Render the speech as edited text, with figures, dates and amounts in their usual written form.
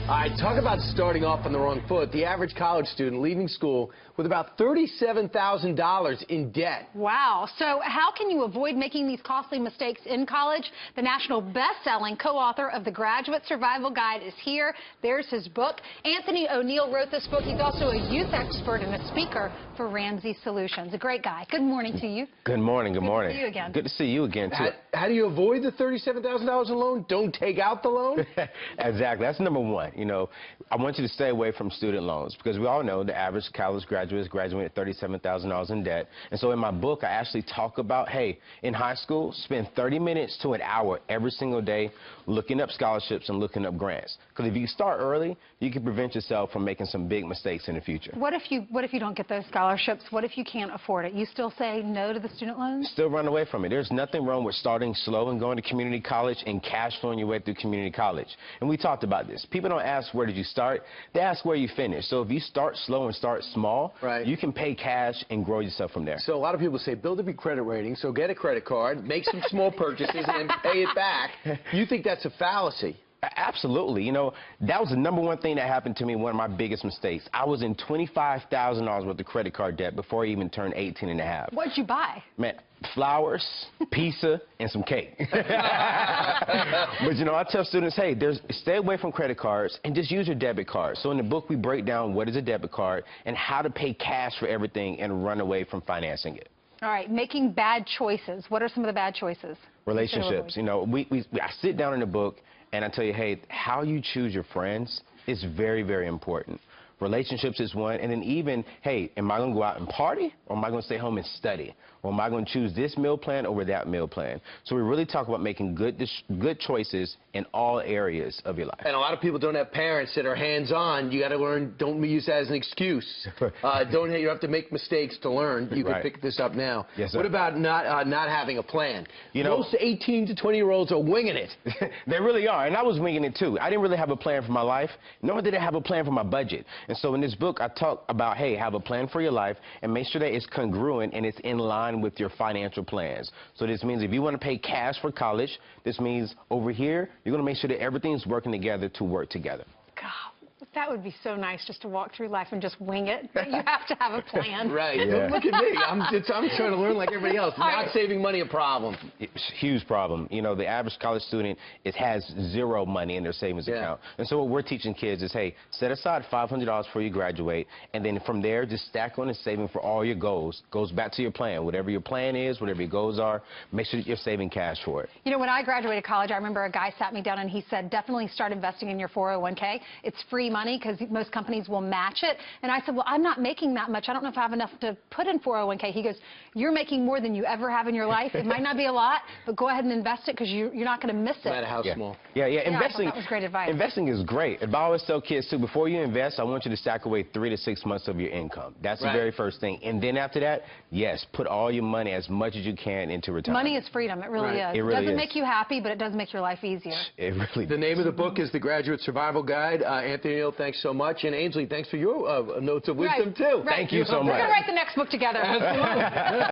All right, talk about starting off on the wrong foot. The average college student leaving school with about $37,000 in debt. Wow. So how can you avoid making these costly mistakes in college? The national best-selling co-author of the Graduate Survival Guide is here. There's his book. Anthony O'Neill wrote this book. He's also a youth expert and a speaker for Ramsey Solutions. A great guy. Good morning to you. Good morning. Good morning. Good to see you again. Good to see you again, too. How do you avoid the $37,000 in loan? Don't take out the loan? Exactly. That's number one. You know, I want you to stay away from student loans because we all know the average college graduate is graduating at $37,000 in debt. And so in my book, I actually talk about, hey, in high school, spend 30 minutes to an hour every single day looking up scholarships and looking up grants. Because if you start early, you can prevent yourself from making some big mistakes in the future. What if you don't get those scholarships? What if you can't afford it? You still say no to the student loans? Still run away from it. There's nothing wrong with starting slow and going to community college and cash flowing your way through community college. And we talked about this. People don't ask where did you start, they ask where you finish. So if you start slow and start small, right, you can pay cash and grow yourself from there. So a lot of people say build up your credit rating, so get a credit card, make some small purchases, and then pay it back. You think that's a fallacy? Absolutely. You know, that was the number one thing that happened to me, one of my biggest mistakes. I was in $25,000 worth of credit card debt before I even turned 18 and a half. What'd you buy? Man, flowers, pizza, and some cake. But, you know, I tell students, hey, stay away from credit cards and just use your debit card. So in the book, we break down what is a debit card and how to pay cash for everything and run away from financing it. All right, making bad choices. What are some of the bad choices? Relationships. You know, I sit down in the book and I tell you, hey, how you choose your friends is very, very important. Relationships is one, and then even, hey, am I going to go out and party, or am I going to stay home and study? Or am I going to choose this meal plan over that meal plan? So we really talk about making good choices in all areas of your life. And a lot of people don't have parents that are hands-on. You got to learn, don't use that as an excuse. You have to make mistakes to learn. You can pick this up now. Yes, sir. What about not having a plan? You know, most 18 to 20-year-olds are winging it. They really are, and I was winging it too. I didn't really have a plan for my life, nor did I have a plan for my budget. And so in this book, I talk about, hey, have a plan for your life and make sure that it's congruent and it's in line with your financial plans. So this means if you want to pay cash for college, this means over here, you're going to make sure that everything's working together to work together. God, that would be so nice just to walk through life and just wing it. But you have to have a plan. Right. Yeah. Look at me. I'm trying to learn like everybody else. Not saving money a problem. It's a huge problem. You know, the average college student has zero money in their savings account. And so what we're teaching kids is, hey, set aside $500 before you graduate, and then from there, just stack on and saving for all your goals. Goes back to your plan. Whatever your plan is, whatever your goals are, make sure that you're saving cash for it. You know, when I graduated college, I remember a guy sat me down and he said, definitely start investing in your 401k. It's free money because most companies will match it. And I said, well, I'm not making that much. I don't know if I have enough to put in 401k. He goes, you're making more than you ever have in your life. It might not be a lot, but go ahead and invest it because you're not going to miss it. No matter how small. Yeah. Investing, that was great advice. Investing is great. And I always tell kids, too, before you invest, I want you to stack away 3 to 6 months of your income. That's the very first thing. And then after that, yes, put all your money, as much as you can, into retirement. Money is freedom. It really is. It really doesn't make you happy, but it does make your life easier. It really does. The name of the book is The Graduate Survival Guide. Anthony O'Neill, thanks so much. And Ainsley, thanks for your notes of wisdom, too. Thank you so much. We're going to write the next book together. Absolutely.